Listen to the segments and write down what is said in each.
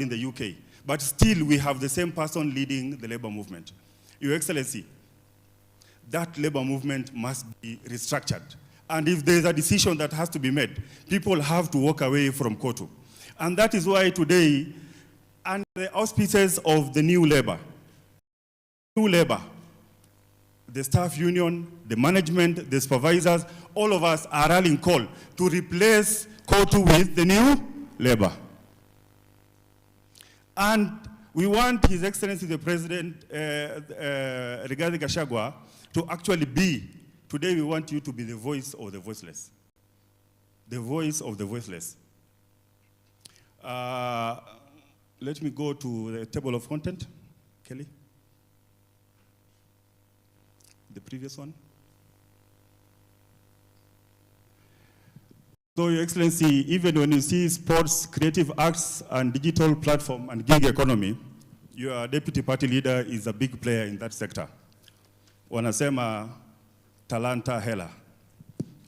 in the UK, but still we have the same person leading the labor movement. Your Excellency, that labor movement must be restructured. And if there's a decision that has to be made, people have to walk away from KOTU. And that is why today, under the auspices of the new labor, the staff union, the management, the supervisors, all of us are rallying call to replace KOTU with the new labor. And we want His Excellency the President, RIGATHI GACHAGUA, to actually be, today we want you to be the voice of the voiceless. The voice of the voiceless. Let me go to the table of content, Kelly. The previous one. So, Your Excellency, even when you see sports, creative arts, and digital platform and gig economy, your deputy party leader is a big player in that sector. Wanasema talanta hela.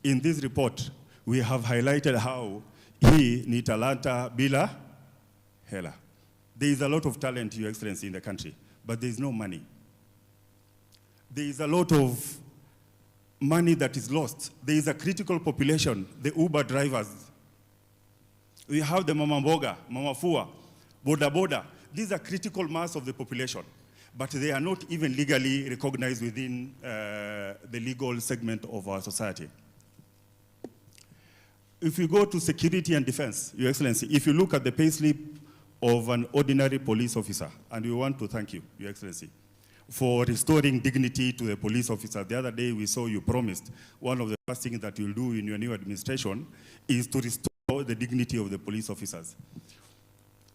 In this report, we have highlighted how hii ni talanta bila hela. There is a lot of talent, Your Excellency, in the country, but there is no money. There is a lot of money that is lost. There is a critical population, the Uber drivers. We have the Mama Mboga, Mama Fua, Boda Boda. These are critical mass of the population, but they are not even legally recognized within the legal segment of our society. If you go to security and defense, Your Excellency, if you look at the payslip of an ordinary police officer, and we want to thank you, Your Excellency, for restoring dignity to the police officer. The other day we saw you promised one of the first things that you'll do in your new administration is to restore the dignity of the police officers.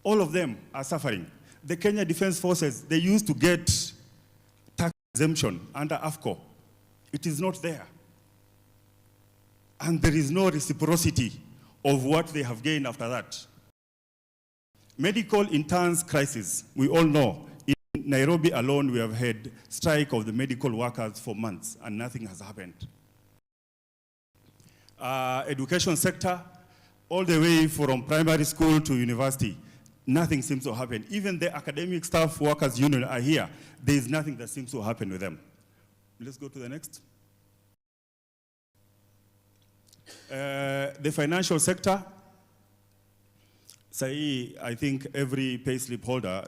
All of them are suffering. The Kenya Defense Forces, they used to get tax exemption under AFCO. It is not there. And there is no reciprocity of what they have gained after that. Medical interns crisis, we all know. In Nairobi alone, we have had strike of the medical workers for months, and nothing has happened. Education sector, all the way from primary school to university, nothing seems to happen. Even the academic staff workers union are here. There is nothing that seems to happen with them. Let's go to the next. The financial sector, say, I think every payslip holder,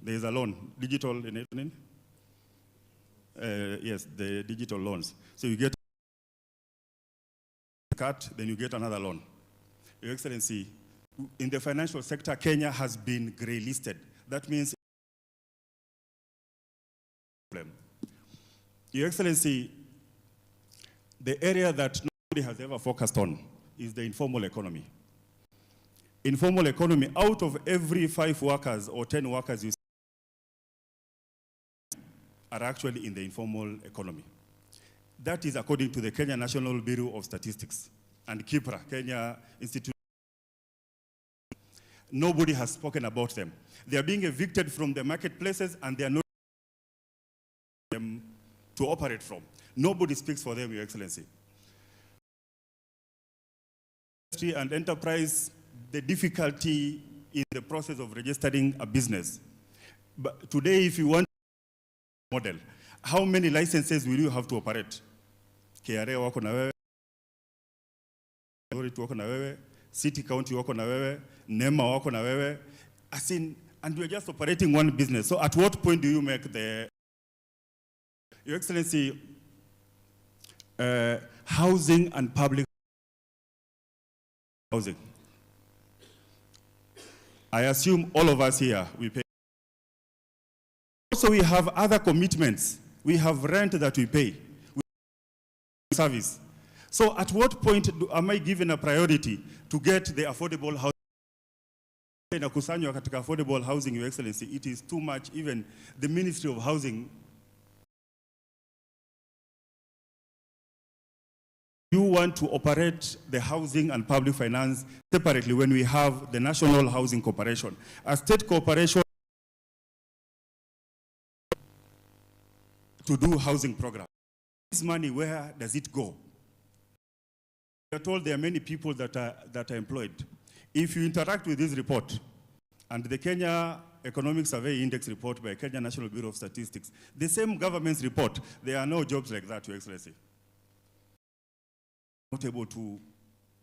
there is a loan, digital enabling. Yes, the digital loans. So you get a cut, then you get another loan. Your Excellency, in the financial sector, Kenya has been grey listed. That means, Your Excellency, the area that nobody has ever focused on is the informal economy. Informal economy, out of every 5 workers or 10 workers you see are actually in the informal economy. That is according to the Kenya National Bureau of Statistics and KIPRA, Kenya Institute. Nobody has spoken about them. They are being evicted from the marketplaces and they are not them to operate from. Nobody speaks for them, Your Excellency. Industry and enterprise, the difficulty in the process of registering a business. But today, if you want a model, how many licenses will you have to operate? KRA wako na wewe, authority wako na wewe, city county wako na wewe, NEMA wako na wewe, as in, and we are just operating one business. So at what point do you make the... Your Excellency, housing and public housing. I assume all of us here, we pay. Also, we have other commitments. We have rent that we pay. We have service. So at what point am I given a priority to get the affordable housing? Inakusanywa katika affordable housing, Your Excellency, it is too much. Even the Ministry of Housing, you want to operate the housing and public finance separately when we have the National Housing Corporation. A state corporation to do housing program. This money, where does it go? We are told there are many people that are employed. If you interact with this report and the Kenya Economic Survey Index report by Kenya National Bureau of Statistics, the same government's report, there are no jobs like that, Your Excellency. Not able to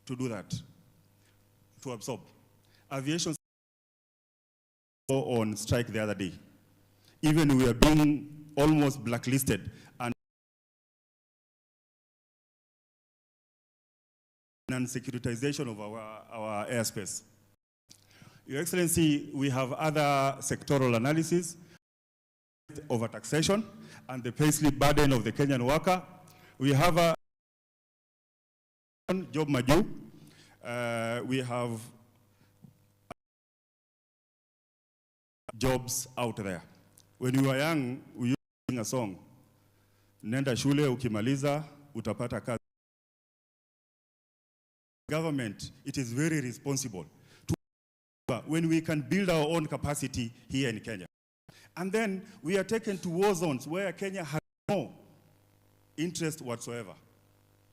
do that, to absorb. Aviation go on strike the other day. Even we are being almost blacklisted and securitization of our airspace. Your Excellency, we have other sectoral analysis, overtaxation, and the payslip burden of the Kenyan worker. We have a job maju. We have jobs out there. When we were young, we used to sing a song. Nenda shule ukimaliza utapata kazi. Government, it is very responsible to, when we can build our own capacity here in Kenya. And then we are taken to war zones where Kenya has no interest whatsoever.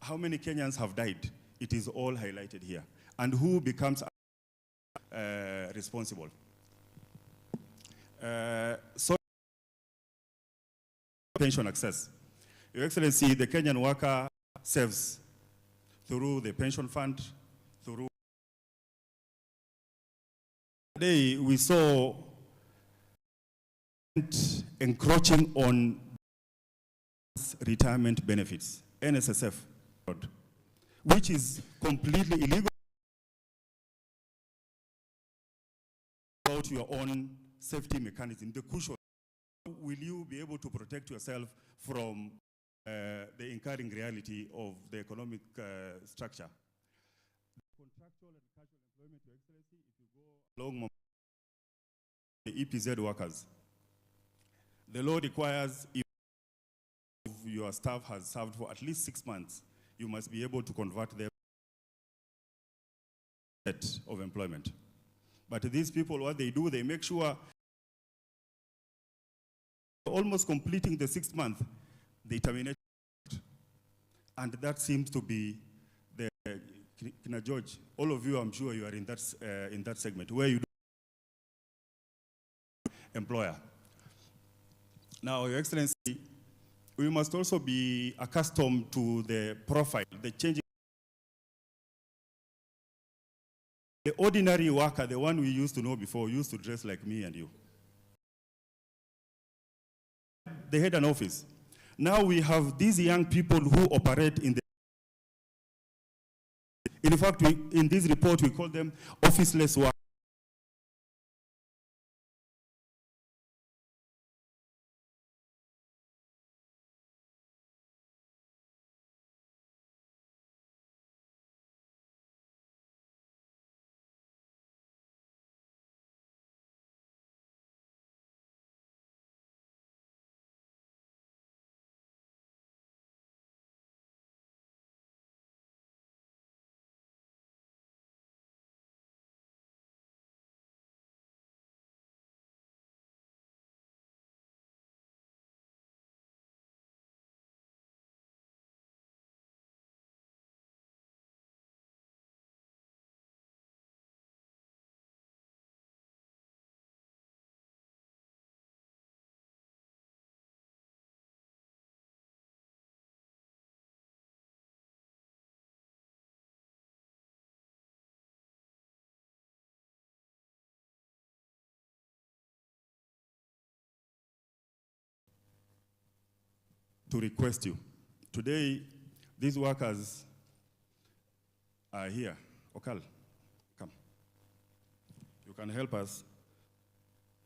How many Kenyans have died? It is all highlighted here. And who becomes responsible? So, pension access. Your Excellency, the Kenyan worker saves through the pension fund, through. Today we saw encroaching on retirement benefits, NSSF, which is completely illegal. About your own safety mechanism, the cushion. Will you be able to protect yourself from the incurring reality of the economic structure? The contractual and casual employment, Your Excellency, if you go along the EPZ workers, the law requires if your staff has served for at least 6 months, you must be able to convert them of employment. But these people, what they do, they make sure almost completing the 6th month, they terminate. And that seems to be the, Kina George, all of you, I'm sure you are in that segment, where you do employer. Now, Your Excellency, we must also be accustomed to the profile, the changing. The ordinary worker, the one we used to know before, used to dress like me and you. They had an office. Now we have these young people who operate in the. In fact, in this report, we call them officeless workers. To request you. Today, these workers are here. Okal, come. You can help us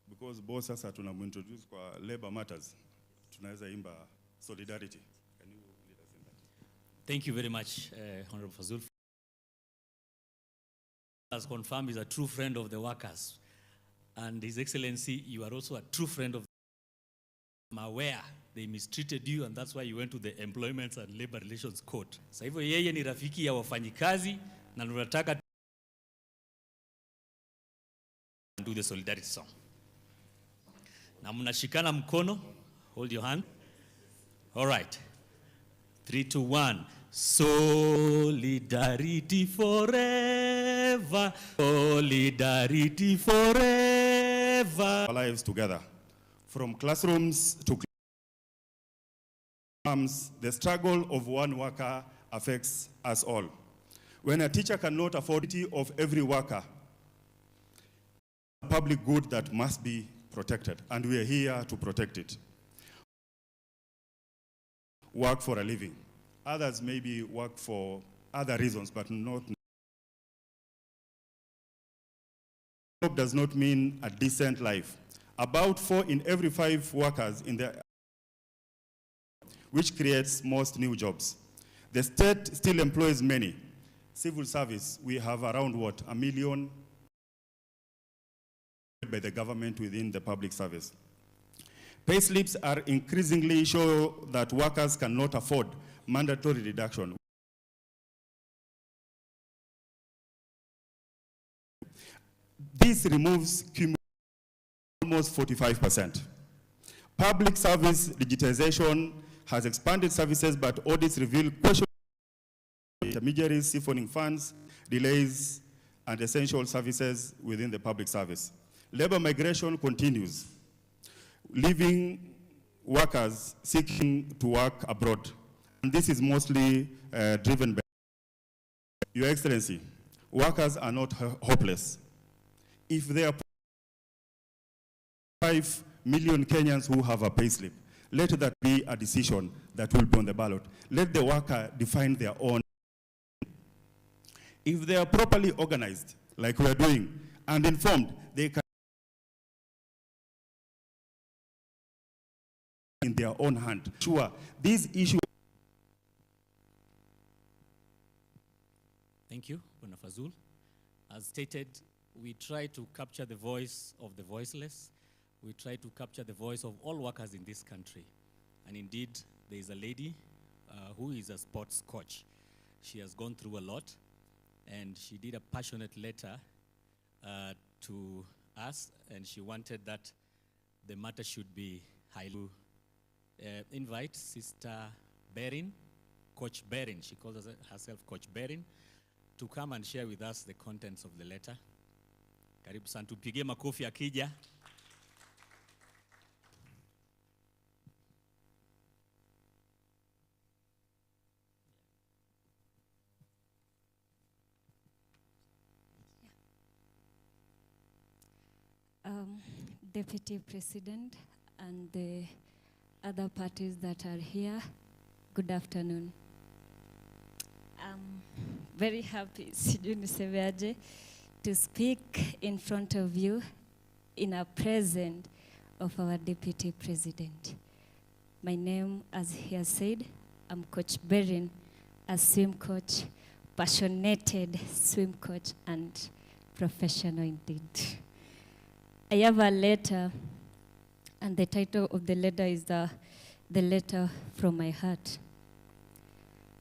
because boss sasa tunamuintroduce kwa labor matters. Tunaweza imba solidarity. Can you lead us in that? Thank you very much, Honorable Fazul. As confirmed, is a true friend of the workers. And His Excellency, you are also a true friend of I'm aware they mistreated you and that's why you went to the Employment and Labor Relations Court. Sasa hivyo yeye ni rafiki ya wafanyikazi na tunataka do the solidarity song. Na mnashikana mkono, hold your hand. All right. 3, 2, 1. Solidarity forever. Solidarity forever. Our lives together. From classrooms to classrooms, the struggle of one worker affects us all. When a teacher cannot afford it of every worker, a public good that must be protected, and we are here to protect it. Work for a living. Others maybe work for other reasons, but not. Job does not mean a decent life. About 4 in every 5 workers in the, which creates most new jobs. The state still employs many. Civil service, we have around what, 1 million by the government within the public service. Payslips are increasingly show that workers cannot afford mandatory reduction. This removes almost 45%. Public service digitization has expanded services, but audits reveal questions intermediaries, siphoning funds, delays, and essential services within the public service. Labor migration continues, leaving workers seeking to work abroad. And this is mostly driven by Your Excellency, workers are not hopeless. If there are 5 million Kenyans who have a payslip, let that be a decision that will be on the ballot. Let the worker define their own. If they are properly organized, like we are doing, and informed, they can in their own hand. Sure, these issues. Thank you, Bwana Fazul. As stated, we try to capture the voice of the voiceless. We try to capture the voice of all workers in this country. And indeed, there is a lady who is a sports coach. She has gone through a lot, and she did a passionate letter to us, and she wanted that the matter should be highly invite Sister Berin, Coach Berin, she calls herself Coach Berin, to come and share with us the contents of the letter. Karibu sana, tupige makofi akija. Deputy President and the other parties that are here, good afternoon. I'm very happy, sijui nisemeaje, to speak in front of you in a presence of our Deputy President. My name, as he has said, I'm Coach Berin, a swim coach, passionate swim coach, and professional indeed. I have a letter, and the title of the letter is the letter from my heart.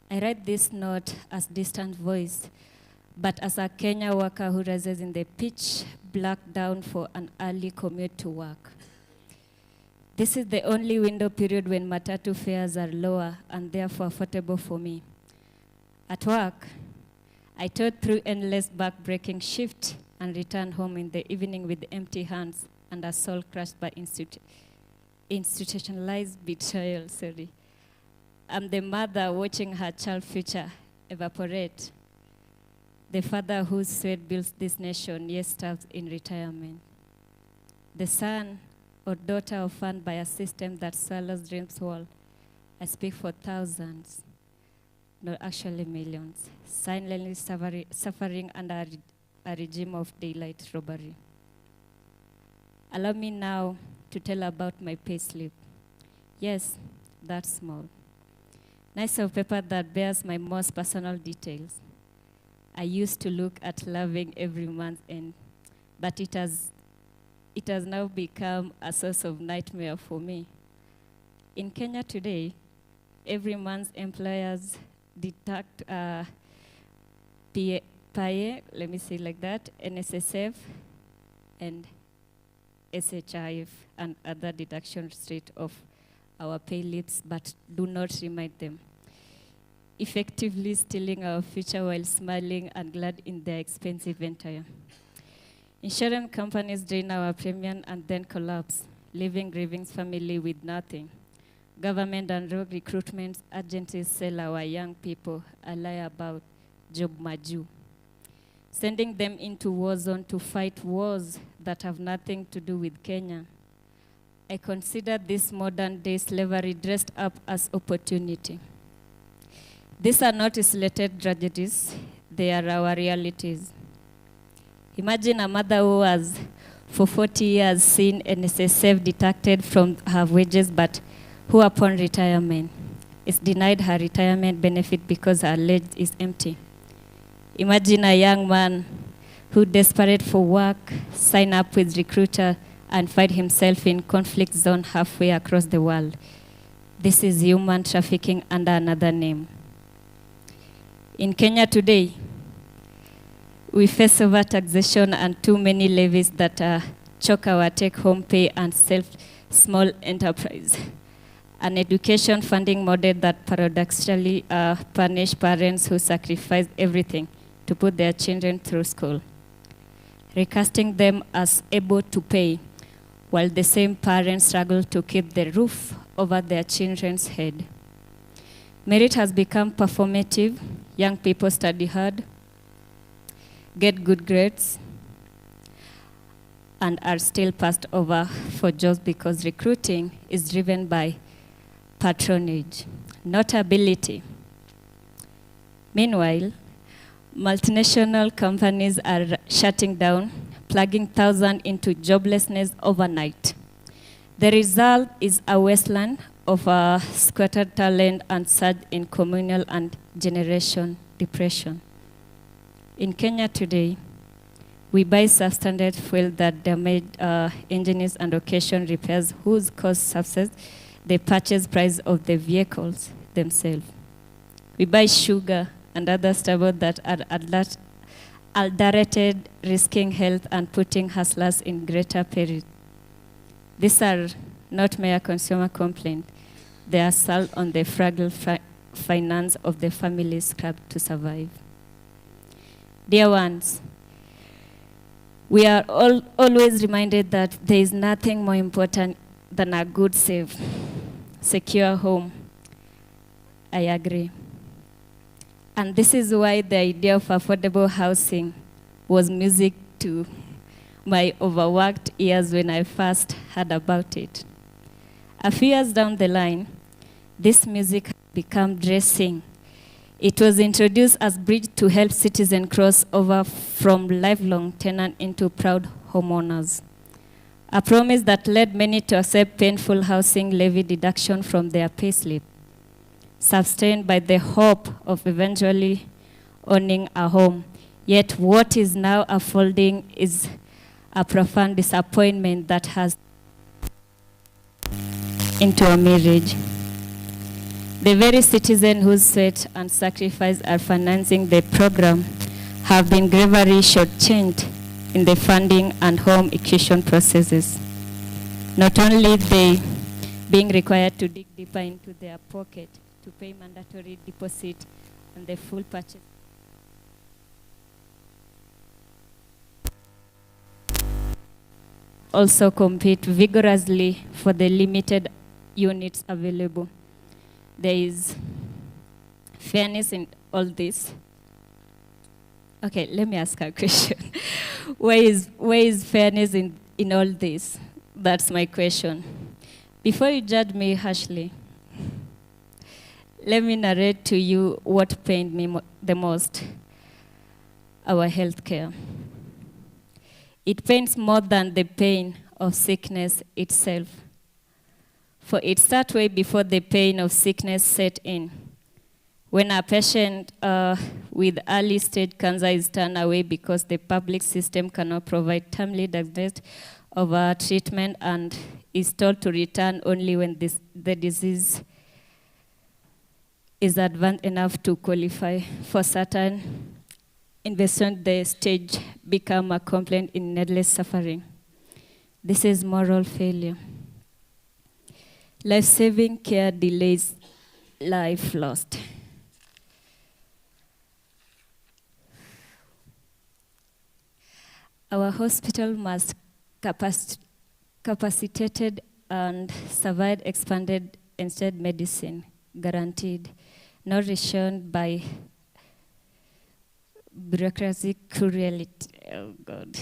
I write this not as distant voice, but as a Kenya worker who rises in the pitch black down for an early commute to work. This is the only window period when matatu fares are lower and therefore affordable for me. At work, I towed through endless back-breaking shift and returned home in the evening with empty hands and a soul crushed by institutionalized betrayal. I'm the mother watching her child's future evaporate. The father whose sweat builds this nation, yet starves in retirement. The son or daughter orphaned by a system that swallows dreams whole. I speak for thousands, not actually millions, silently suffering under a regime of daylight robbery. Allow me now to tell about my payslip. Yes, that's small. Nice of paper that bears my most personal details. I used to look at loving every month end, but it has now become a source of nightmare for me. In Kenya today, every month employers deduct PAYE, let me say like that, NSSF, and SHIF, and other deduction rate of our pay slips, but do not remind them. effectively stealing our future while smiling and glad in their expensive attire. Insurance companies drain our premium and then collapse, leaving grieving family with nothing. Government and rogue recruitment agencies sell our young people a lie about job maju, sending them into war zone to fight wars that have nothing to do with Kenya. I consider this modern day slavery dressed up as opportunity. These are not isolated tragedies, they are our realities. Imagine a mother who has for 40 years seen NSSF deducted from her wages, but who upon retirement is denied her retirement benefit because her ledge is empty. Imagine a young man who, desperate for work, sign up with recruiter and find himself in conflict zone halfway across the world. This is human trafficking under another name. In Kenya today, we face over-taxation and too many levies that choke our take-home pay and small enterprise. An education funding model that paradoxically punish parents who sacrifice everything to put their children through school, recasting them as able to pay, while the same parents struggle to keep the roof over their children's head. Merit has become performative. Young people study hard, get good grades, and are still passed over for jobs because recruiting is driven by patronage, not ability. Meanwhile, multinational companies are shutting down, plugging thousands into joblessness overnight. The result is a wasteland of squattered talent and surge in communal and generation depression. In Kenya today, we buy substandard fuel that damage engines and occasion repairs whose cost subsides the purchase price of the vehicles themselves. We buy sugar and other stable that are adulterated, risking health and putting hustlers in greater peril. These are not mere consumer complaints. They are assault on the fragile finance of the family scrapped to survive. Dear ones, we are always reminded that there is nothing more important than a good, safe, secure home. I agree. And this is why the idea of affordable housing was music to my overworked ears when I first heard about it. A few years down the line, this music became dressing. It was introduced as bridge to help citizens cross over from lifelong tenant into proud homeowners. A promise that led many to accept painful housing levy deduction from their payslip, sustained by the hope of eventually owning a home. Yet what is now unfolding is a profound disappointment that has into a marriage. The very citizens whose sweat and sacrifice are financing the program have been gravely shortchanged in the funding and home acquisition processes. Not only they being required to dig deeper into their pocket to pay mandatory deposit and the full purchase, also compete vigorously for the limited units available. There is fairness in all this. Okay, let me ask a question. Where is fairness in all this? That's my question. Before you judge me harshly, let me narrate to you what pained me the most: our healthcare. It pains more than the pain of sickness itself. For it starts way before the pain of sickness set in. When a patient with early stage cancer is turned away because the public system cannot provide timely diagnosis of treatment and is told to return only when the disease is advanced enough to qualify for certain investment, the stage become a complaint in needless suffering. This is moral failure. Life-saving care delays life lost. Our hospital must capacitated and survive expanded instead medicine, guaranteed, not rationed by bureaucracy cruelty. Oh God.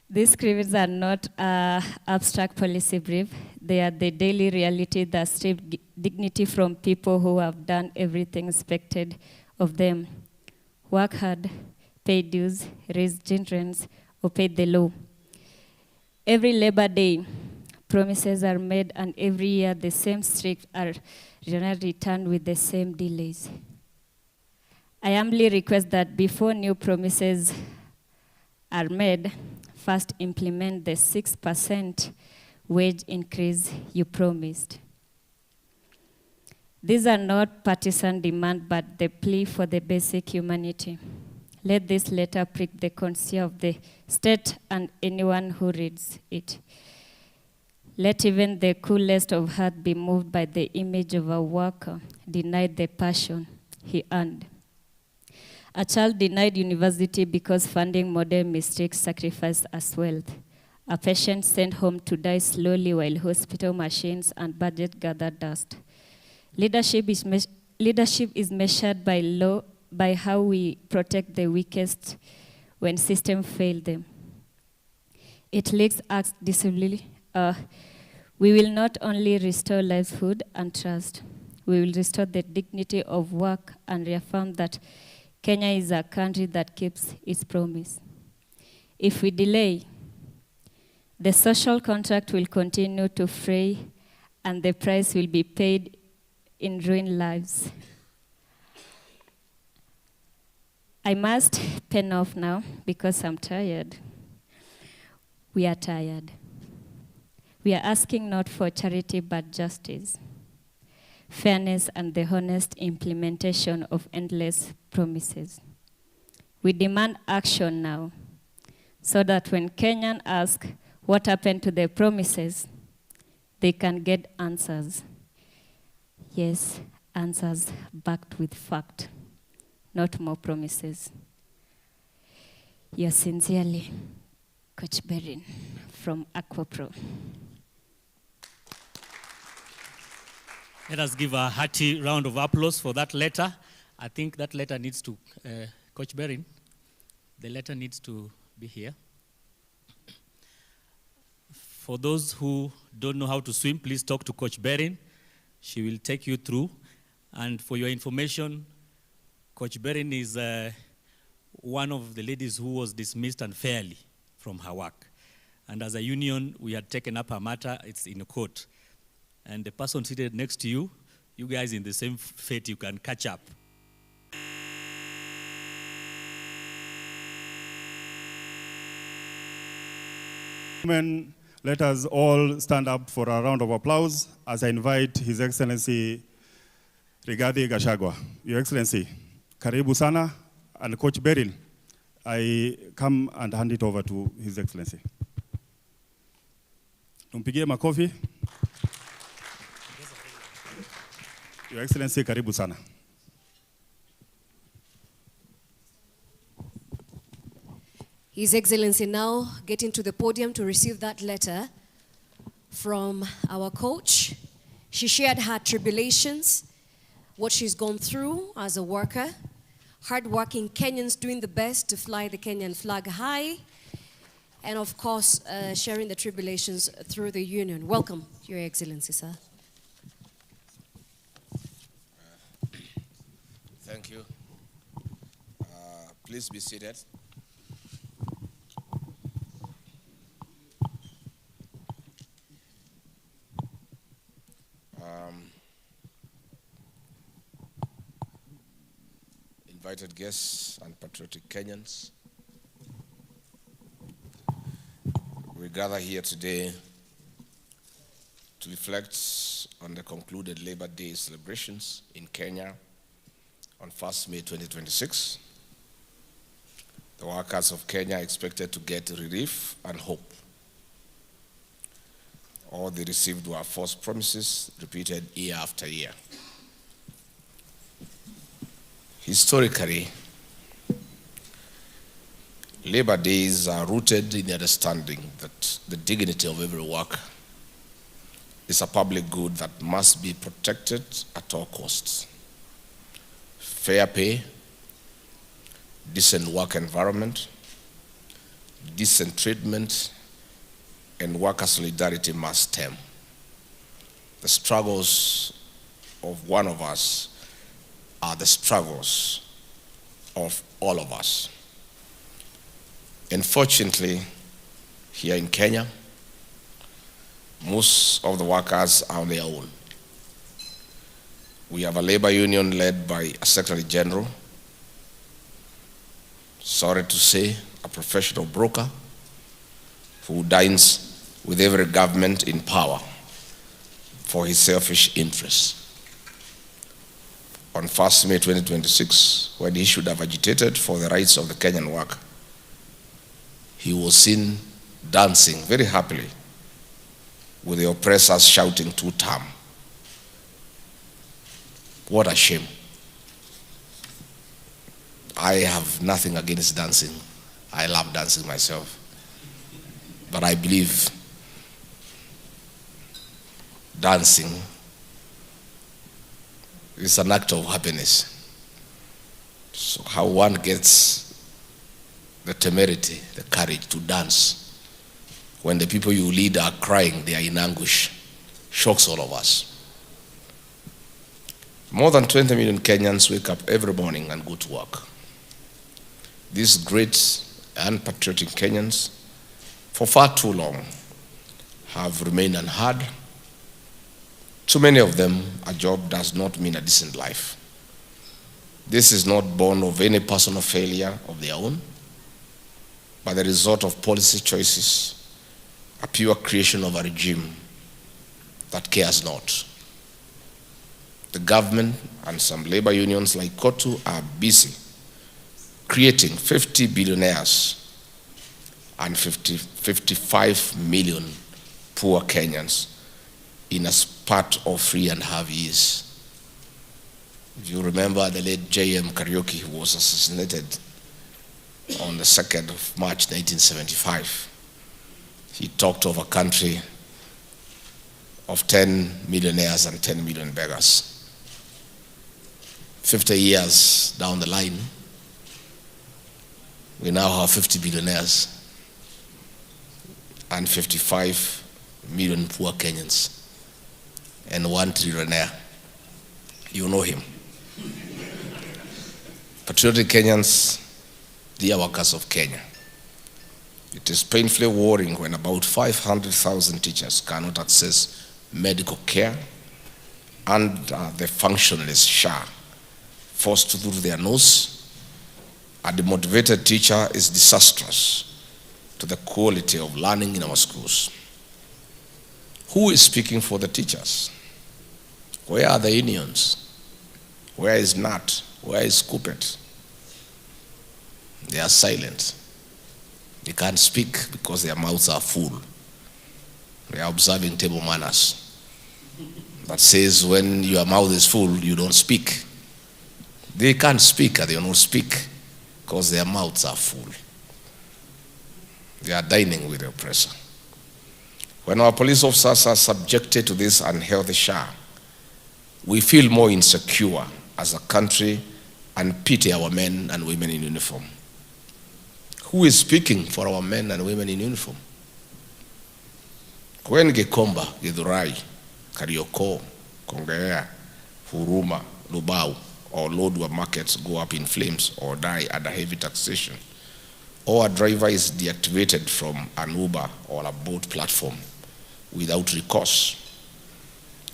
These scripts are not abstract policy brief. They are the daily reality that strip dignity from people who have done everything expected of them. Work hard, pay dues, raise children, obey the law. Every Labor Day, promises are made, and every year the same scripts are returned with the same delays. I humbly request that before new promises are made, first implement the 6% wage increase you promised. These are not partisan demands, but the plea for the basic humanity. Let this letter prick the conscience of the state and anyone who reads it. Let even the coolest of heart be moved by the image of a worker denied the passion he earned. A child denied university because funding model mistakes sacrificed as wealth. A patient sent home to die slowly while hospital machines and budget gather dust. Leadership is measured by law, by how we protect the weakest when systems fail them. It leaks acts decisively. We will not only restore livelihood and trust, we will restore the dignity of work and reaffirm that Kenya is a country that keeps its promise. If we delay, the social contract will continue to fray and the price will be paid in ruined lives. I must pen off now because I'm tired. We are tired. We are asking not for charity but justice, fairness, and the honest implementation of endless promises. We demand action now, so that when Kenyans ask what happened to the promises, they can get answers. Yes, answers backed with fact, not more promises. Yours sincerely, Coach Berin from Aquapro. Let us give a hearty round of applause for that letter. I think that letter needs to, Coach Berin, the letter needs to be here. For those who don't know how to swim, please talk to Coach Berin. She will take you through. And for your information, Coach Berin is one of the ladies who was dismissed unfairly from her work. And as a union, we had taken up her matter. It's in court. And the person seated next to you, you guys in the same fate, you can catch up. Let us all stand up for a round of applause as I invite His Excellency RIGATHI GACHAGUA. Your Excellency, karibu sana, and Coach Berin, I come and hand it over to His Excellency. Tumpigie makofi. Your Excellency, karibu sana. His Excellency now getting to the podium to receive that letter from our coach. She shared her tribulations, what she's gone through as a worker, hardworking Kenyans doing the best to fly the Kenyan flag high, and of course, sharing the tribulations through the union. Welcome, Your Excellency, sir. Thank you. Please be seated. Invited guests and patriotic Kenyans, we gather here today to reflect on the concluded Labor Day celebrations in Kenya on 1st May 2026. The workers of Kenya are expected to get relief and hope. All they received were false promises repeated year after year. Historically, Labor Days are rooted in the understanding that the dignity of every worker is a public good that must be protected at all costs. Fair pay, decent work environment, decent treatment, and worker solidarity must stem. The struggles of one of us are the struggles of all of us. Unfortunately, here in Kenya, most of the workers are on their own. We have a labor union led by a Secretary General, sorry to say, a professional broker who dines with every government in power for his selfish interests. On 1st May 2026, when he should have agitated for the rights of the Kenyan worker, he was seen dancing very happily with the oppressors shouting "two term." What a shame. I have nothing against dancing. I love dancing myself. But I believe dancing is an act of happiness. So how one gets the temerity, the courage to dance when the people you lead are crying, they are in anguish, shocks all of us. More than 20 million Kenyans wake up every morning and go to work. These great and patriotic Kenyans, for far too long, have remained unheard. To many of them, a job does not mean a decent life. This is not born of any personal failure of their own, but the result of policy choices, a pure creation of a regime that cares not. The government and some labor unions like KOTU are busy creating 50 billionaires and 55 million poor Kenyans in a spat of 3.5 years. If you remember the late J.M. Kariuki, who was assassinated on the 2nd of March 1975, he talked of a country of 10 millionaires and 10 million beggars. 50 years down the line, we now have 50 billionaires and 55 million poor Kenyans and 1 trillionaire. You know him. Patriotic Kenyans, dear workers of Kenya, it is painfully worrying when about 500,000 teachers cannot access medical care and the functionless SHA forced through their nose. A demotivated teacher is disastrous to the quality of learning in our schools. Who is speaking for the teachers? Where are the unions? Where is NAT? Where is Kupet? They are silent. They can't speak because their mouths are full. They are observing table manners that says when your mouth is full, you don't speak. They can't speak and they don't speak because their mouths are full. They are dining with the oppressor. When our police officers are subjected to this unhealthy SHA, we feel more insecure as a country and pity our men and women in uniform. Who is speaking for our men and women in uniform? When Gikomba, Githurai, Karioko, Kongea, Huruma, Lubao, or Lodwar markets go up in flames or die under heavy taxation, or a driver is deactivated from an Uber or a boat platform without recourse,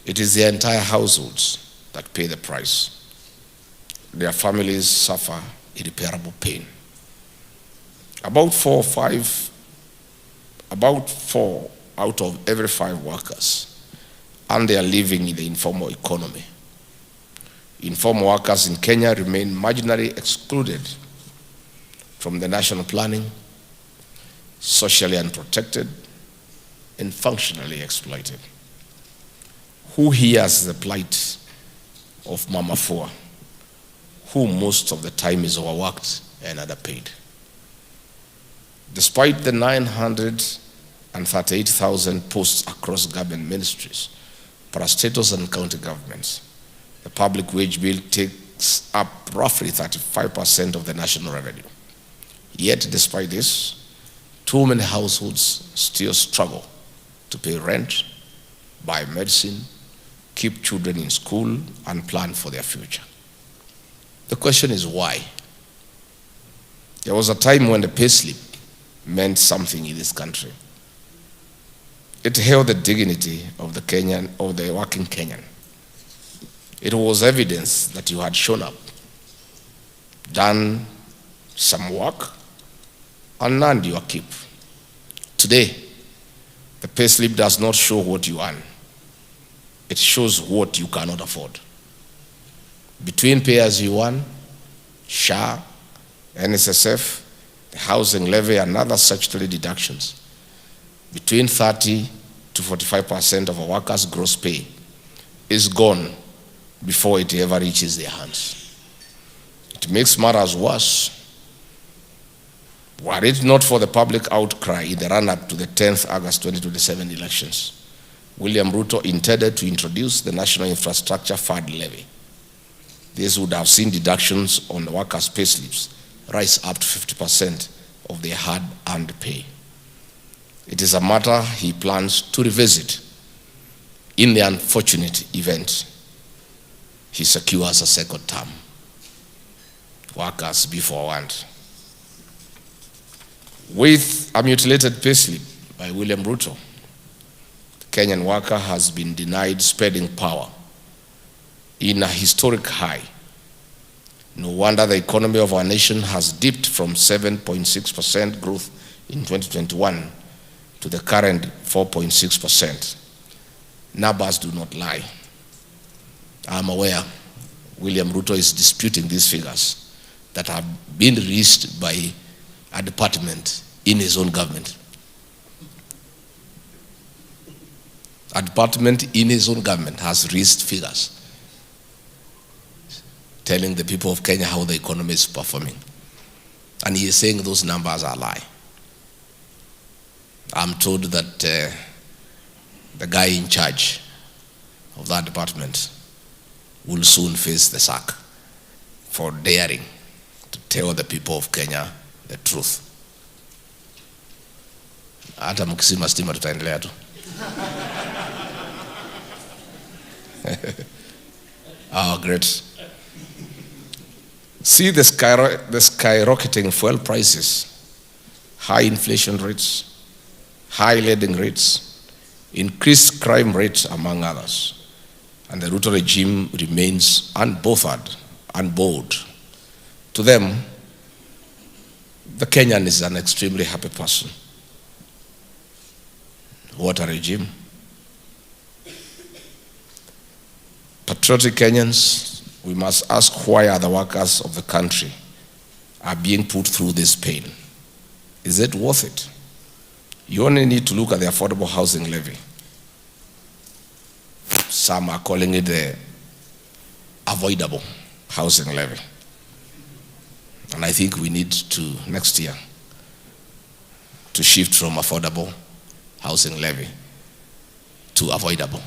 it is their entire households that pay the price. Their families suffer irreparable pain. About 4 out of every 5 workers, and they are living in the informal economy. Informal workers in Kenya remain marginally excluded from the national planning, socially unprotected, and functionally exploited. Who hears the plight of Mama Fua, who most of the time is overworked and underpaid? Despite the 938,000 posts across government ministries, parastatals and county governments, the public wage bill takes up roughly 35% of the national revenue. Yet, despite this, too many households still struggle to pay rent, buy medicine, keep children in school, and plan for their future. The question is why? There was a time when the payslip meant something in this country. It held the dignity of the Kenyan, of the working Kenyan. It was evidence that you had shown up, done some work, and earned your keep. Today, the payslip does not show what you earn. It shows what you cannot afford. Between pay as you earn, SHA, NSSF, the housing levy, and other statutory deductions, between 30 to 45% of a worker's gross pay is gone before it ever reaches their hands. It makes matters worse. Were it not for the public outcry in the run-up to the 10th August 2027 elections, William Ruto intended to introduce the National Infrastructure Fund levy. This would have seen deductions on the workers' payslips rise up to 50% of their hard-earned pay. It is a matter he plans to revisit in the unfortunate event he secures a second term. Workers be forewarned. With a mutilated payslip by William Ruto, the Kenyan worker has been denied spending power in a historic high. No wonder the economy of our nation has dipped from 7.6% growth in 2021 to the current 4.6%. Numbers do not lie. I'm aware William Ruto is disputing these figures that have been released by a department in his own government. A department in his own government has released figures telling the people of Kenya how the economy is performing. And he is saying those numbers are a lie. I'm told that the guy in charge of that department will soon face the sack for daring to tell the people of Kenya the truth. Hata mkisima stima tutaendelea tu. Oh, great. See the skyrocketing fuel prices, high inflation rates, high lending rates, increased crime rates, among others. And the Ruto regime remains unbothered, unbothered. To them, the Kenyan is an extremely happy person. What a regime. Patriotic Kenyans, we must ask why other workers of the country are being put through this pain. Is it worth it? You only need to look at the affordable housing levy. Some are calling it the avoidable housing levy. And I think we need to, next year, to shift from affordable housing levy to avoidable.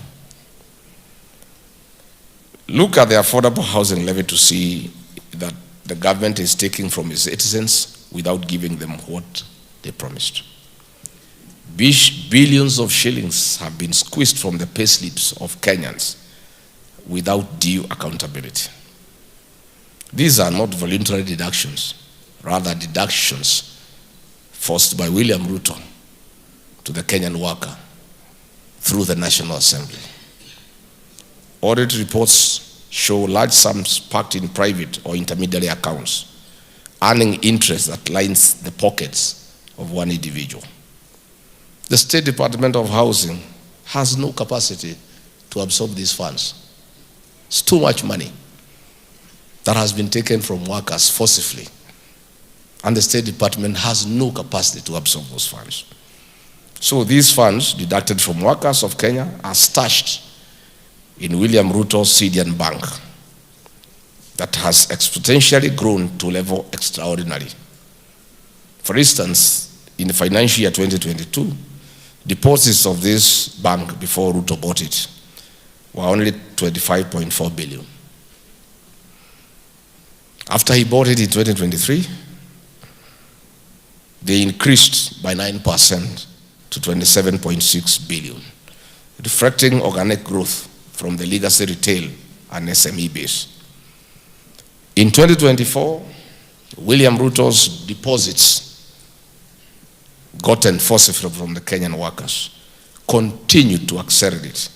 Look at the affordable housing levy to see that the government is taking from its citizens without giving them what they promised. Billions of shillings have been squeezed from the payslips of Kenyans without due accountability. These are not voluntary deductions, rather deductions forced by William Ruto to the Kenyan worker through the National Assembly. Audit reports show large sums parked in private or intermediary accounts, earning interest that lines the pockets of one individual. The State Department of Housing has no capacity to absorb these funds. It's too much money that has been taken from workers forcibly, and the State Department has no capacity to absorb those funds. So these funds deducted from workers of Kenya are stashed in William Ruto's Syrian bank that has exponentially grown to a level extraordinary. For instance, in the financial year 2022, deposits of this bank before Ruto bought it were only 25.4 billion. After he bought it in 2023, they increased by 9% to 27.6 billion, reflecting organic growth from the legacy retail and SME base. In 2024, William Ruto's deposits gotten forcibly from the Kenyan workers continued to accelerate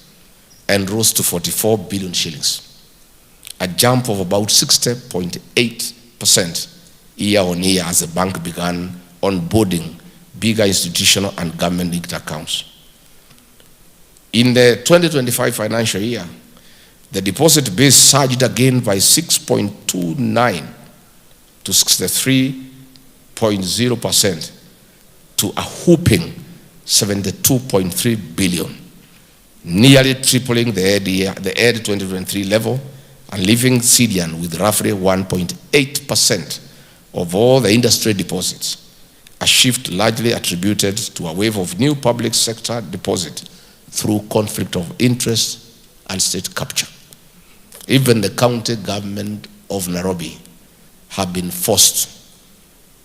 and rose to 44 billion shillings, a jump of about 60.8% year on year as the bank began onboarding bigger institutional and government-linked accounts. In the 2025 financial year, the deposit base surged again by 6.29 to 63.0% to a whopping 72.3 billion, nearly tripling the ED 2023 level and leaving CDN with roughly 1.8% of all the industry deposits, a shift largely attributed to a wave of new public sector deposit through conflict of interest and state capture. Even the county government of Nairobi have been forced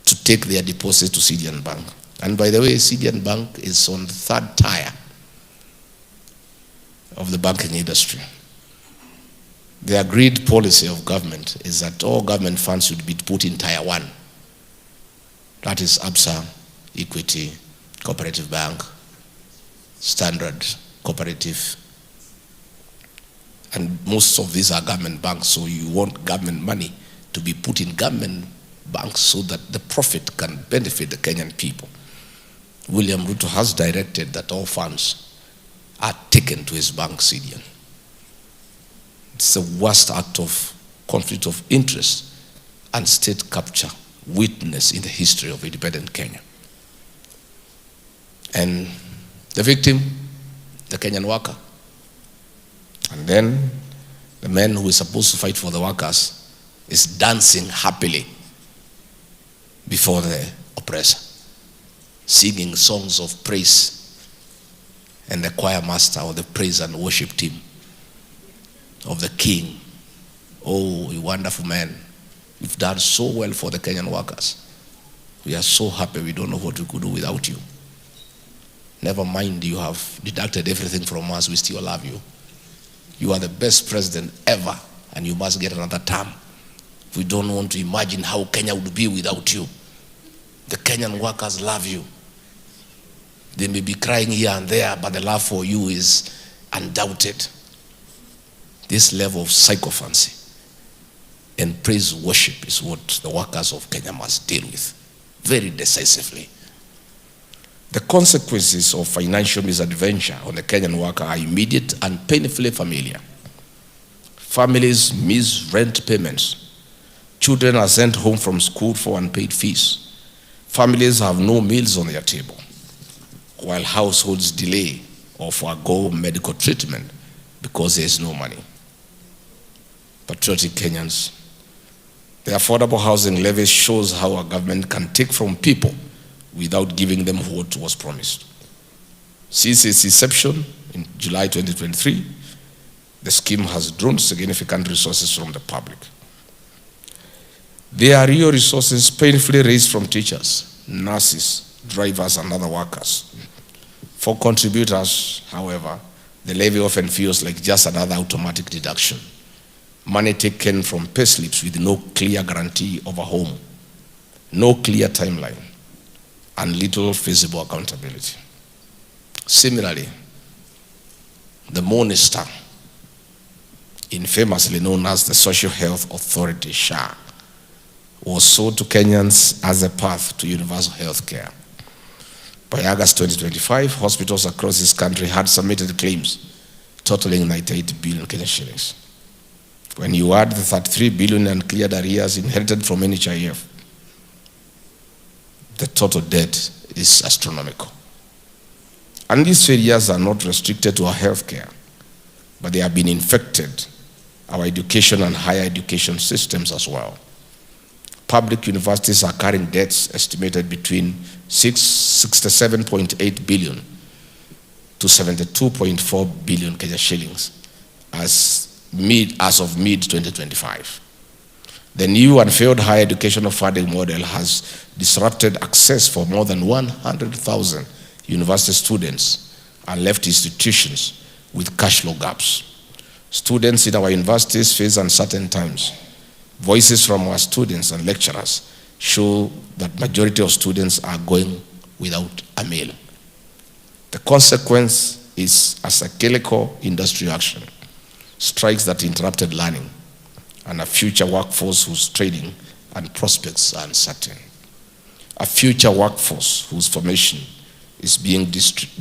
to take their deposits to CDN Bank. And by the way, CDN Bank is on the third tier of the banking industry. The agreed policy of government is that all government funds should be put in tier 1. That is ABSA, Equity, Cooperative Bank, Standard, Cooperative. And most of these are government banks, so you want government money to be put in government banks so that the profit can benefit the Kenyan people. William Ruto has directed that all funds are taken to his bank, CDN. It's the worst act of conflict of interest and state capture witnessed in the history of independent Kenya. And the victim, the Kenyan worker. And then the man who is supposed to fight for the workers is dancing happily before the oppressor, singing songs of praise, and the choir master or the praise and worship team of the king. Oh, you wonderful man. You've done so well for the Kenyan workers. We are so happy, we don't know what we could do without you. Never mind, you have deducted everything from us, we still love you. You are the best president ever, and you must get another term. We don't want to imagine how Kenya would be without you. The Kenyan workers love you. They may be crying here and there, but the love for you is undoubted. This level of sycophancy and praise worship is what the workers of Kenya must deal with very decisively. The consequences of financial misadventure on the Kenyan worker are immediate and painfully familiar. Families miss rent payments. Children are sent home from school for unpaid fees. Families have no meals on their table, while households delay or forego medical treatment because there is no money. Patriotic Kenyans, the affordable housing levy shows how a government can take from people without giving them what was promised. Since its inception in July 2023, the scheme has drawn significant resources from the public. There are real resources painfully raised from teachers, nurses, drivers, and other workers. For contributors, however, the levy often feels like just another automatic deduction. Money taken from payslips with no clear guarantee of a home, no clear timeline, and little feasible accountability. Similarly, the Morning Star, infamously known as the Social Health Authority, SHA, was sold to Kenyans as a path to universal health care. By August 2025, hospitals across this country had submitted claims totaling 98 billion Kenyan shillings. When you add the 33 billion uncleared arrears inherited from NHIF, the total debt is astronomical. And these failures are not restricted to our healthcare, but they have been infected our education and higher education systems as well. public universities are carrying debts estimated between 67.8 billion to 72.4 billion Kenya shillings as of mid-2025. The new and failed higher educational funding model has disrupted access for more than 100,000 university students and left institutions with cash flow gaps. Students in our universities face uncertain times. Voices from our students and lecturers show that majority of students are going without a meal. The consequence is a cyclical industry action, strikes that interrupted learning, and a future workforce whose training and prospects are uncertain. A future workforce whose formation is being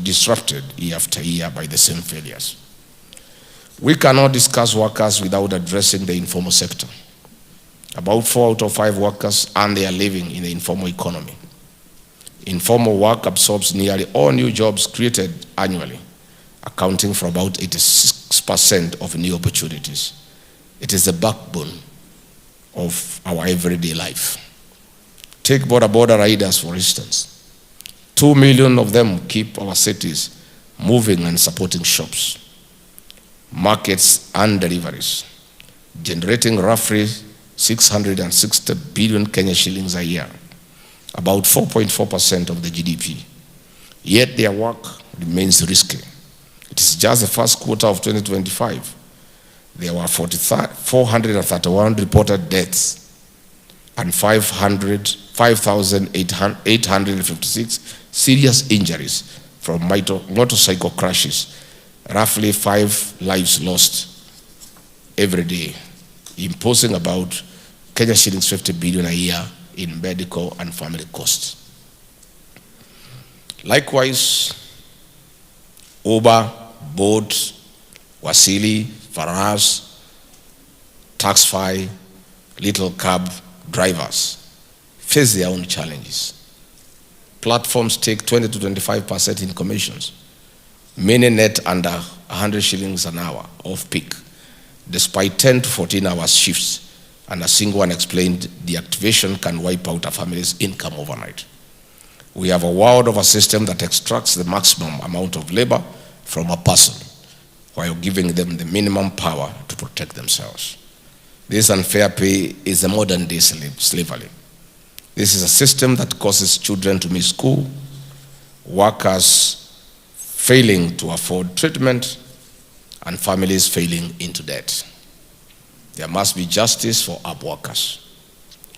disrupted year after year by the same failures. We cannot discuss workers without addressing the informal sector. About 4 out of 5 workers earn their living in the informal economy. Informal work absorbs nearly all new jobs created annually, accounting for about 86% of new opportunities. It is the backbone of our everyday life. Take border riders, for instance. 2 million of them keep our cities moving and supporting shops, markets, and deliveries, generating roughly 660 billion Kenya shillings a year, about 4.4% of the GDP. Yet their work remains risky. It is just the first quarter of 2025. There were 431 reported deaths and 5,856 serious injuries from motorcycle crashes, roughly 5 lives lost every day, imposing about Kenya shillings 50 billion a year in medical and family costs. Likewise, Uber, Bolt, Wasili, Faras, Taxify, Little Cab drivers face their own challenges. Platforms take 20 to 25% in commissions. Many net under 100 shillings an hour off peak, despite 10 to 14 hours shifts, and a single unexplained deactivation can wipe out a family's income overnight. We have a world of a system that extracts the maximum amount of labor from a person while giving them the minimum power to protect themselves. This unfair pay is a modern day slavery. This is a system that causes children to miss school, workers failing to afford treatment, and families failing into debt. There must be justice for up workers.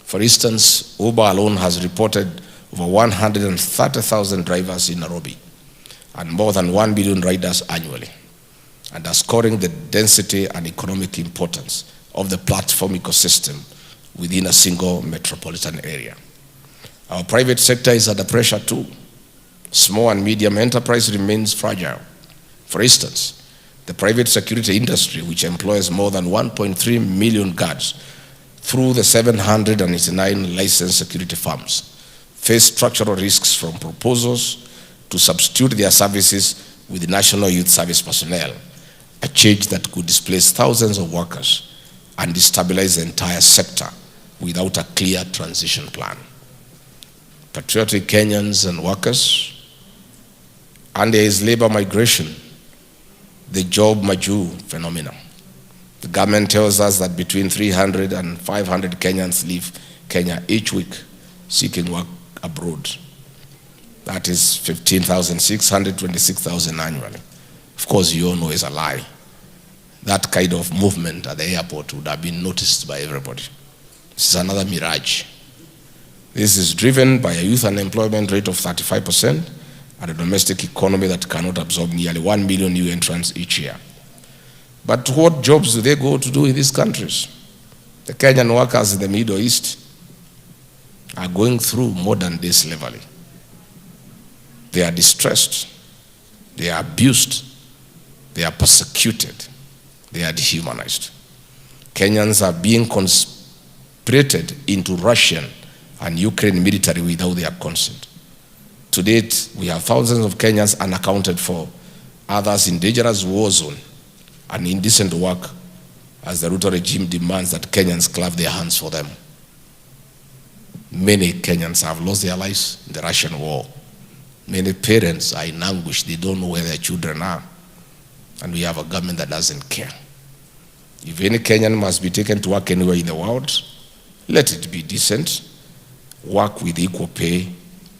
For instance, Uber alone has reported over 130,000 drivers in Nairobi and more than 1 billion riders annually, underscoring the density and economic importance of the platform ecosystem within a single metropolitan area. Our private sector is under pressure too. Small and medium enterprise remains fragile. For instance, the private security industry, which employs more than 1.3 million guards through the 789 licensed security firms, face structural risks from proposals to substitute their services with National Youth Service personnel, a change that could displace thousands of workers and destabilize the entire sector without a clear transition plan. Patriotic Kenyans and workers, and there is labor migration, the job Maju phenomenon. The government tells us that between 300 and 500 Kenyans leave Kenya each week seeking work abroad. That is 15,600, 26,000 annually. Of course, you all know it's a lie. That kind of movement at the airport would have been noticed by everybody. This is another mirage. This is driven by a youth unemployment rate of 35% and a domestic economy that cannot absorb nearly 1 million new entrants each year. But what jobs do they go to do in these countries? The Kenyan workers in the Middle East are going through modern day slavery. They are distressed, they are abused, they are persecuted, they are dehumanized. Kenyans are being conscripted into Russian and Ukraine military without their consent. To date, we have thousands of Kenyans unaccounted for, others in dangerous war zone and indecent work as the Ruto regime demands that Kenyans clap their hands for them. Many Kenyans have lost their lives in the Russian war. Many parents are in anguish. They don't know where their children are. And we have a government that doesn't care. If any Kenyan must be taken to work anywhere in the world, let it be decent. Work with equal pay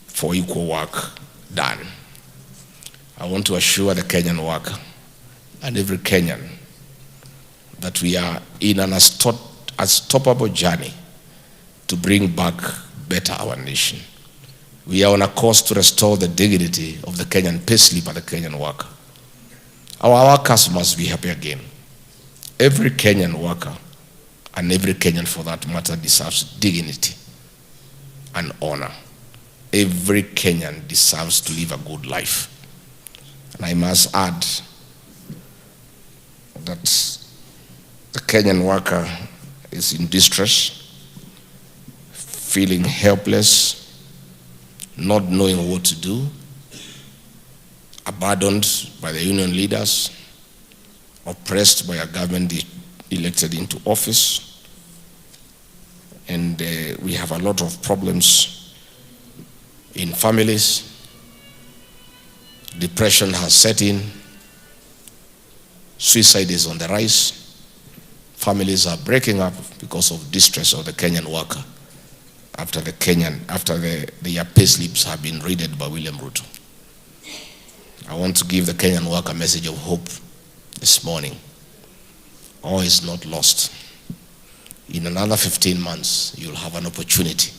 for equal work done. I want to assure the Kenyan worker and every Kenyan that we are in an unstoppable journey to bring back better our nation. We are on a course to restore the dignity of the Kenyan payslip and the Kenyan worker. Our workers must be happy again. Every Kenyan worker and every Kenyan for that matter deserves dignity and honor. Every Kenyan deserves to live a good life. And I must add that the Kenyan worker is in distress, feeling helpless, not knowing what to do, abandoned by the union leaders, oppressed by a government elected into office. And we have a lot of problems in families. Depression has set in. Suicide is on the rise. Families are breaking up because of distress of the Kenyan worker after their payslips have been raided by William Ruto. I want to give the Kenyan worker a message of hope this morning. All is not lost. In another 15 months, you'll have an opportunity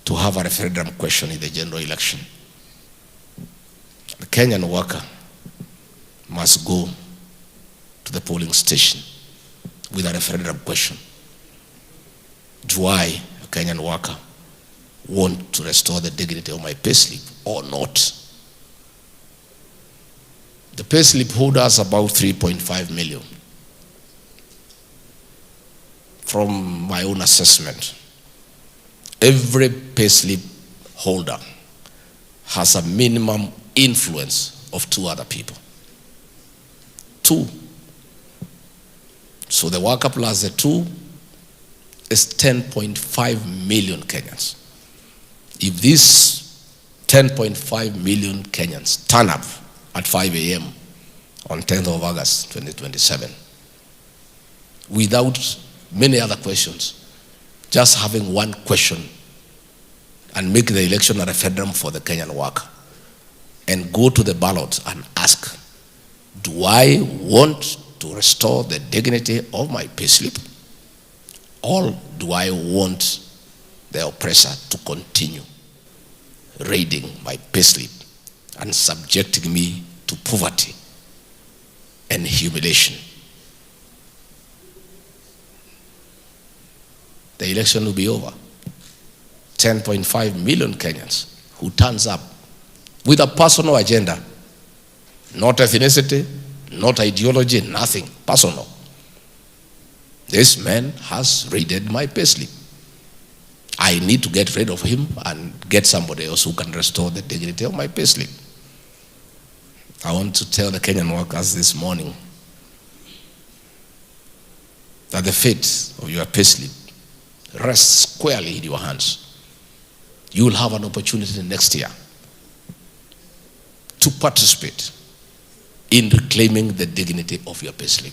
to have a referendum question in the general election. The Kenyan worker must go to the polling station with a referendum question. Do I, a Kenyan worker, want to restore the dignity of my payslip or not? The payslip holders about 3.5 million. From my own assessment, every payslip holder has a minimum influence of 2 other people. 2. So the worker plus the 2 is 10.5 million Kenyans. If these 10.5 million Kenyans turn up at 5 a.m. on 10th of August 2027, without many other questions, just having one question and make the election a referendum for the Kenyan worker and go to the ballot and ask, do I want to restore the dignity of my payslip, or do I want the oppressor to continue raiding my payslip and subjecting me to poverty and humiliation? The election will be over. 10.5 million Kenyans who turns up with a personal agenda, not ethnicity, not ideology, nothing, personal. This man has raided my payslip. I need to get rid of him and get somebody else who can restore the dignity of my payslip. I want to tell the Kenyan workers this morning that the fate of your payslip rests squarely in your hands. You will have an opportunity next year to participate in reclaiming the dignity of your payslip.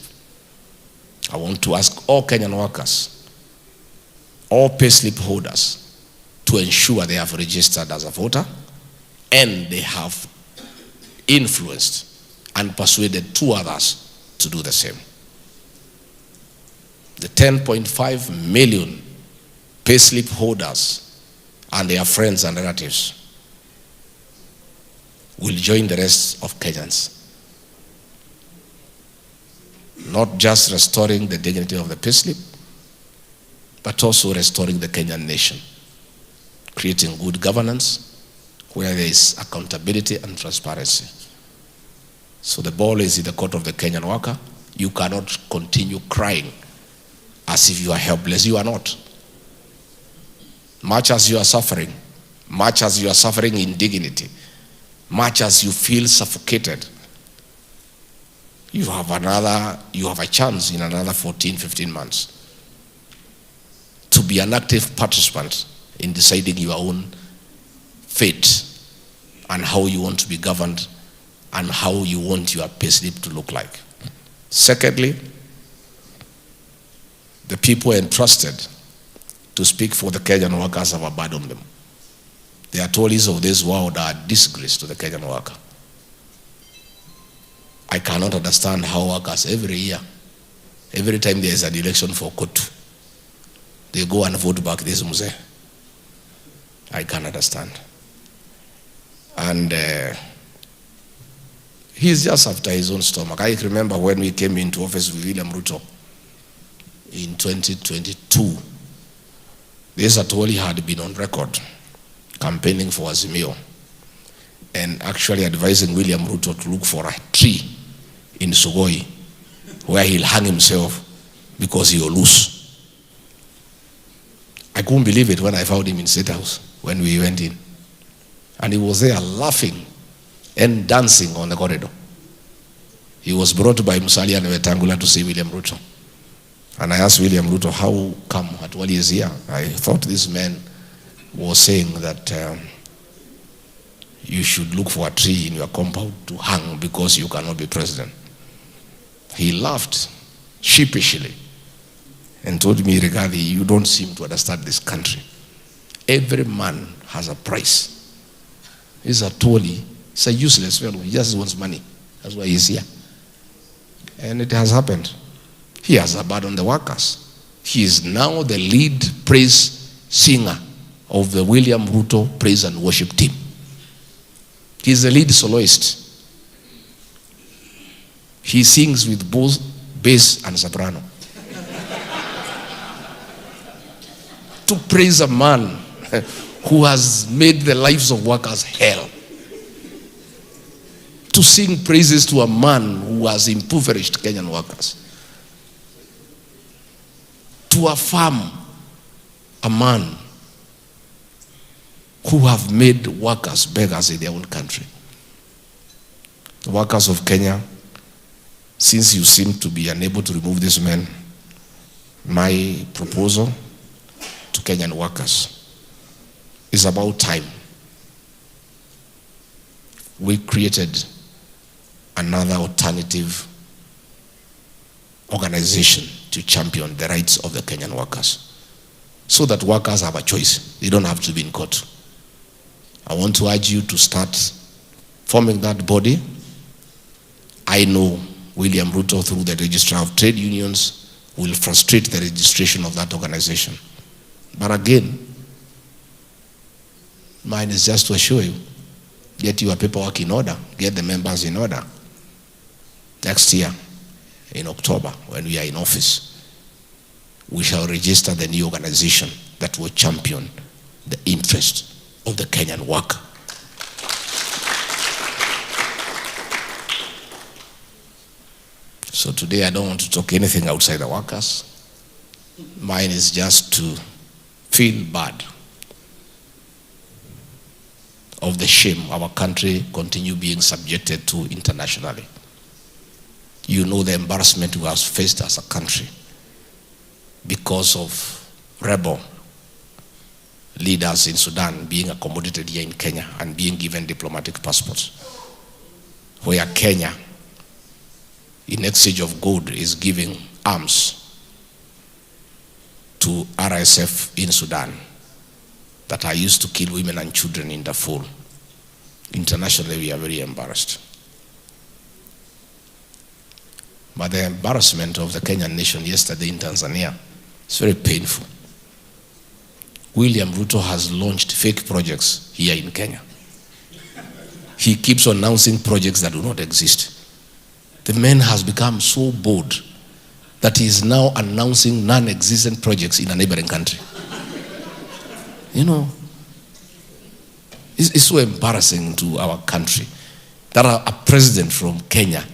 I want to ask all Kenyan workers, all payslip holders, to ensure they have registered as a voter and they have influenced and persuaded 2 others to do the same. The 10.5 million payslip holders and their friends and relatives will join the rest of Kenyans, not just restoring the dignity of the payslip, but also restoring the Kenyan nation, creating good governance where there is accountability and transparency. So the ball is in the court of the Kenyan worker. You cannot continue crying as if you are helpless. You are not. Much as you are suffering in dignity, much as you feel suffocated, you have a chance in another 14, 15 months to be an active participant in deciding your own fate and how you want to be governed and how you want your payslip to look like. Secondly, the people entrusted to speak for the Kenyan workers have abandoned them. The Atolis of this world are a disgrace to the Kenyan worker. I cannot understand how workers every year, every time there is an election for Kotu, they go and vote back this Mzee. I can't understand. And he's just after his own stomach. I remember when we came into office with William Ruto in 2022, this Atoli had been on record campaigning for Azimio and actually advising William Ruto to look for a tree in Sugoi where he'll hang himself because he'll lose. I couldn't believe it when I found him in State House when we went in. And he was there laughing and dancing on the corridor. He was brought by Musalia and Wetangula to see William Ruto. And I asked William Ruto, how come Atwali is here? I thought this man was saying that you should look for a tree in your compound to hang because you cannot be president. He laughed sheepishly and told me, Rigathi, you don't seem to understand this country. Every man has a price. He's a Atwali. He's a useless fellow. He just wants money. That's why he's here. And it has happened. He has abandoned the workers. He is now the lead praise singer of the William Ruto praise and worship team. He's the lead soloist. He sings with both bass and soprano. To praise a man who has made the lives of workers hell. To sing praises to a man who has impoverished Kenyan workers. To affirm a man who have made workers beggars in their own country. The workers of Kenya, since you seem to be unable to remove this man, my proposal to Kenyan workers is about time we created another alternative organization to champion the rights of the Kenyan workers so that workers have a choice. They don't have to be in court. I want to urge you to start forming that body. I know William Ruto, through the Registrar of Trade Unions, will frustrate the registration of that organization. But again, mine is just to assure you, get your paperwork in order, get the members in order. Next year, in October, when we are in office, we shall register the new organization that will champion the interest of the Kenyan worker. So today I don't want to talk anything outside the workers. Mine is just to feel bad of the shame our country continue being subjected to internationally. You know the embarrassment we have faced as a country because of rebel leaders in Sudan being accommodated here in Kenya and being given diplomatic passports. Where Kenya, in exchange of gold, is giving arms to RSF in Sudan that are used to kill women and children in Darfur. Internationally, we are very embarrassed. But the embarrassment of the Kenyan nation yesterday in Tanzania is very painful. William Ruto has launched fake projects here in Kenya. He keeps on announcing projects that do not exist. The man has become so bold that he is now announcing non-existent projects in a neighboring country. You know, it's so embarrassing to our country that a president from Kenya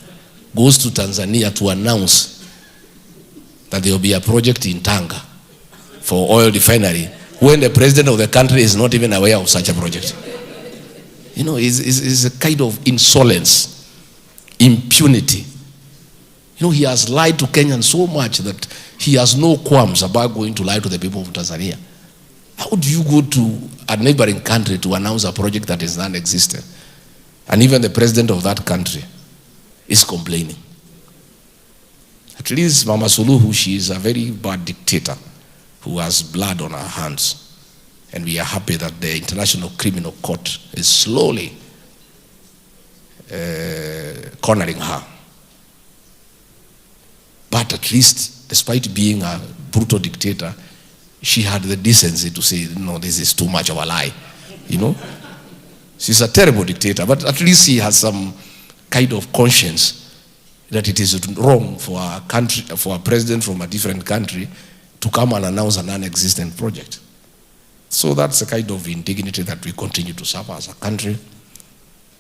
goes to Tanzania to announce that there will be a project in Tanga for oil refinery when the president of the country is not even aware of such a project. You know, it's a kind of insolence, impunity. You know, he has lied to Kenyans so much that he has no qualms about going to lie to the people of Tanzania. How do you go to a neighboring country to announce a project that is non-existent? And even the president of that country is complaining. At least Mama Suluhu, she is a very bad dictator who has blood on her hands. And we are happy that the International Criminal Court is slowly cornering her. But at least, despite being a brutal dictator, she had the decency to say, no, this is too much of a lie, you know. She's a terrible dictator, but at least she has some kind of conscience that it is wrong for a country, for a president from a different country to come and announce a non-existent project. So that's the kind of indignity that we continue to suffer as a country.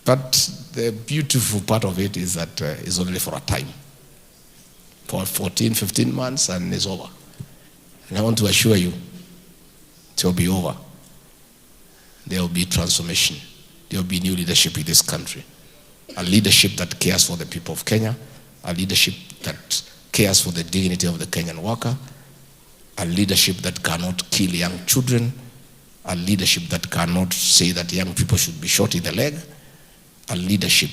But the beautiful part of it is that it's only for a time. For 14, 15 months and it's over. And I want to assure you, it will be over. There will be transformation. There will be new leadership in this country. A leadership that cares for the people of Kenya. A leadership that cares for the dignity of the Kenyan worker. A leadership that cannot kill young children. A leadership that cannot say that young people should be shot in the leg. A leadership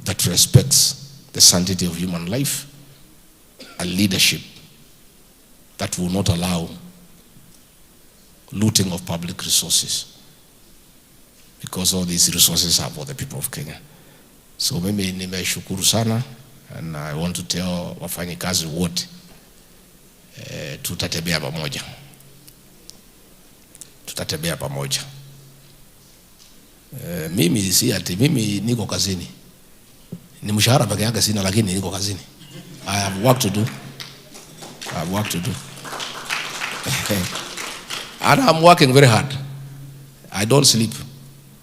that respects the sanctity of human life. A leadership that will not allow looting of public resources, because all these resources are for the people of Kenya. So mimi nimeshukuru sana, and I want to tell wafanyikazi wote tutatembea pamoja. Tutatembea pamoja. Mimi si ati mimi niko kazini. Ni mshahara peke yake sina, lakini niko kazini. I have work to do. I have work to do. And I'm working very hard. I don't sleep.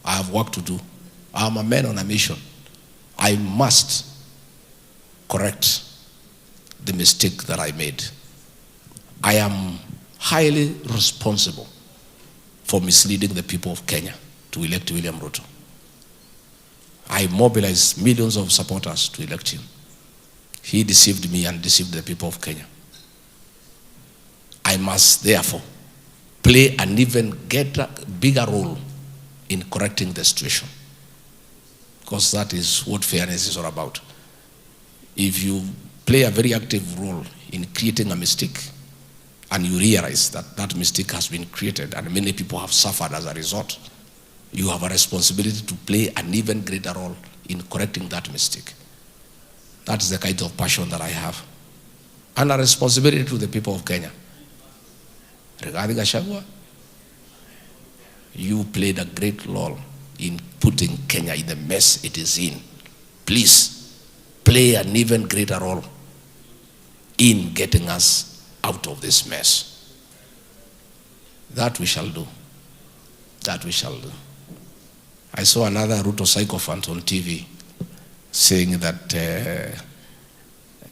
I have work to do. I'm a man on a mission. I must correct the mistake that I made. I am highly responsible for misleading the people of Kenya to elect William Ruto. I mobilized millions of supporters to elect him. He deceived me and deceived the people of Kenya. I must therefore play an even bigger role in correcting the situation, because that is what fairness is all about. If you play a very active role in creating a mistake and you realize that that mistake has been created and many people have suffered as a result, you have a responsibility to play an even greater role in correcting that mistake. That is the kind of passion that I have, and a responsibility to the people of Kenya. Regarding GACHAGUA, you played a great role in putting Kenya in the mess it is in. Please play an even greater role in getting us out of this mess. That we shall do. That we shall do. I saw another Ruto sycophant on TV saying that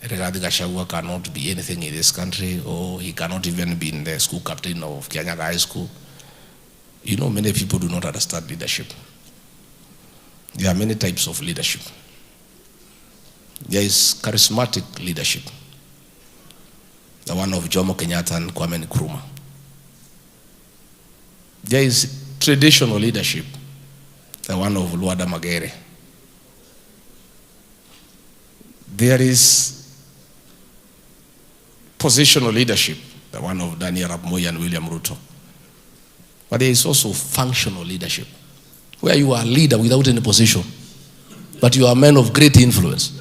Rigathi Gachagua cannot be anything in this country, or he cannot even be in the school captain of Kenyatta High School. You know, many people do not understand leadership. There are many types of leadership. There is charismatic leadership, the one of Jomo Kenyatta and Kwame Nkrumah. There is traditional leadership, the one of Luada Magere. There is positional leadership, the one of Daniel Arap Moi and William Ruto. But there is also functional leadership, where you are a leader without any position, but you are a man of great influence.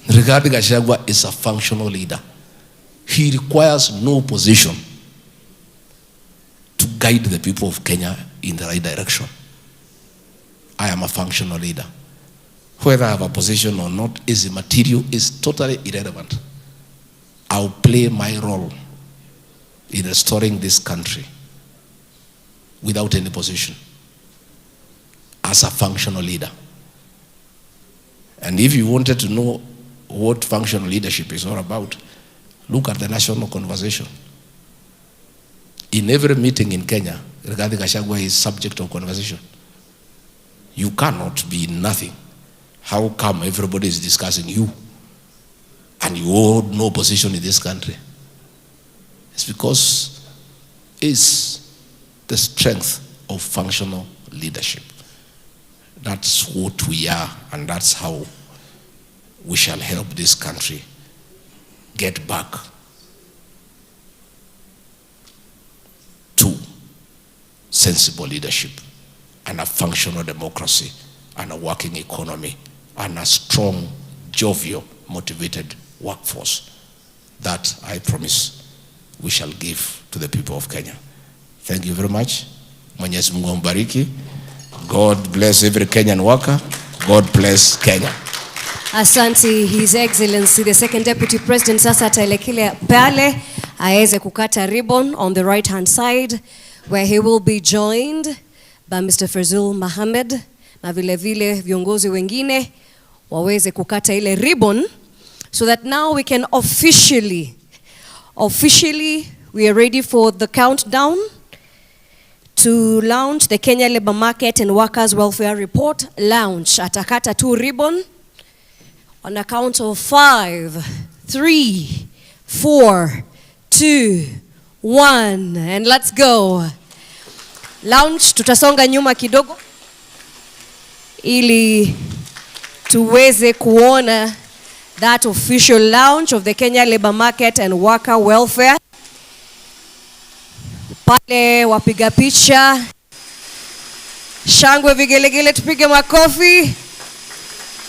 Rigathi Gachagua is a functional leader. He requires no position to guide the people of Kenya in the right direction. I am a functional leader. Whether I have a position or not is immaterial, is totally irrelevant. I'll play my role in restoring this country without any position, as a functional leader. And if you wanted to know what functional leadership is all about, look at the national conversation. In every meeting in Kenya, Rigathi Gachagua is subject of conversation. You cannot be nothing. How come everybody is discussing you and you hold no position in this country? It's because is the strength of functional leadership. That's what we are, and that's how we shall help this country get back to sensible leadership and a functional democracy and a working economy and a strong, jovial, motivated workforce that I promise we shall give to the people of Kenya. Thank you very much. Mwenyezi Mungu ambariki. God bless every Kenyan worker. God bless Kenya. Asante, His Excellency, the Second Deputy President. Sasa ataelekea pale aweze kukata ribbon on the right hand side, where he will be joined by Mr. Fazul Mohammed na vile vile viongozi wengine waweze kukata ile ribbon, so that now we can officially we are ready for the countdown to launch the Kenya Labor Market and Workers Welfare Report. Launch. Atakata tu ribbon on a count of 5, 3, 4, 2, 1, and let's go. Launch. Tutasonga nyuma kidogo ili tuweze kuona that official launch of the Kenya Labor Market and Worker Welfare. Pale wapiga picha, shangwe, vigelegele, tupige makofi.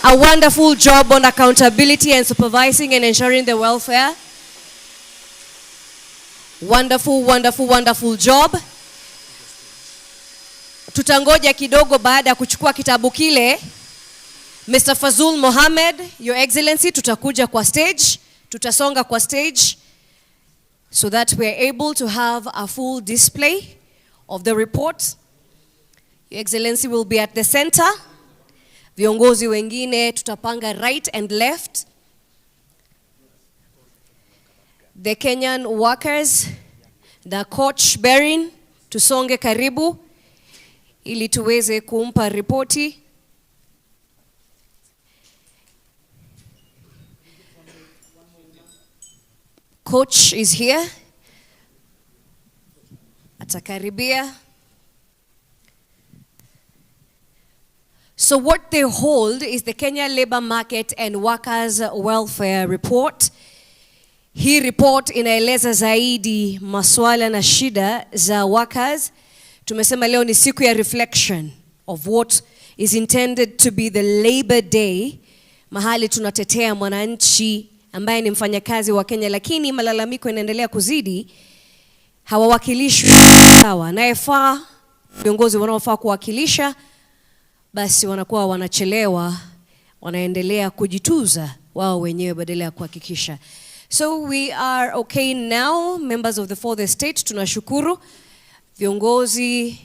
A wonderful job on accountability and supervising and ensuring the welfare. Wonderful, wonderful, wonderful job. Tutangoja kidogo baada ya kuchukua kitabu kile. Mr. Fazul Mohammed, Your Excellency, tutakuja kwa stage, tutasonga kwa stage, so that we are able to have a full display of the report. Your Excellency will be at the center. Viongozi wengine tutapanga right and left. The Kenyan workers, the coach bearing, tusonge karibu ili tuweze kumpa ripoti. Coach is here. Atakaribia. So what they hold is the Kenya Labor Market and Workers Welfare Report. Hii report inaeleza zaidi maswala na shida za workers. Tumesema leo ni siku ya reflection of what is intended to be the Labor Day, mahali tunatetea mwananchi ambaye ni mfanyakazi wa Kenya, lakini malalamiko yanaendelea kuzidi, hawawakilishwi sawa. Naefaa viongozi wanaofaa kuwakilisha basi wanakuwa wanachelewa, wanaendelea kujituza wao wenyewe badala ya kuhakikisha. So we are okay now, members of the fourth estate, tunashukuru. Viongozi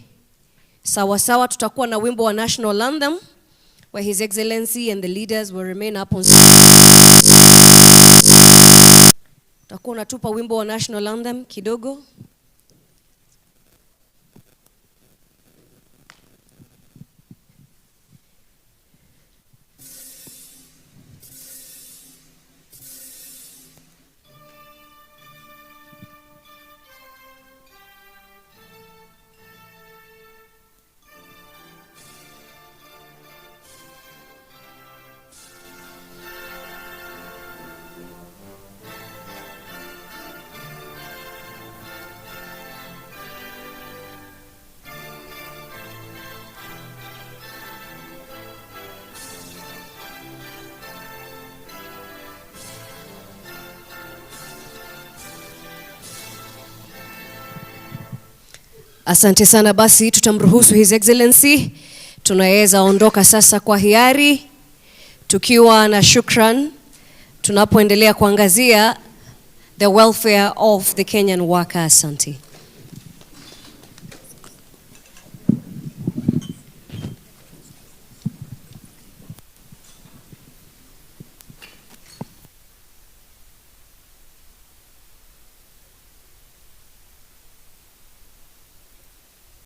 sawa sawa, tutakuwa na wimbo wa national anthem where His Excellency and the leaders will remain up on stage. Tutakuwa natupa wimbo wa national anthem kidogo. Asante sana, basi tutamruhusu His Excellency. Tunaweza ondoka sasa kwa hiari tukiwa na shukran, tunapoendelea kuangazia the welfare of the Kenyan worker. Asante.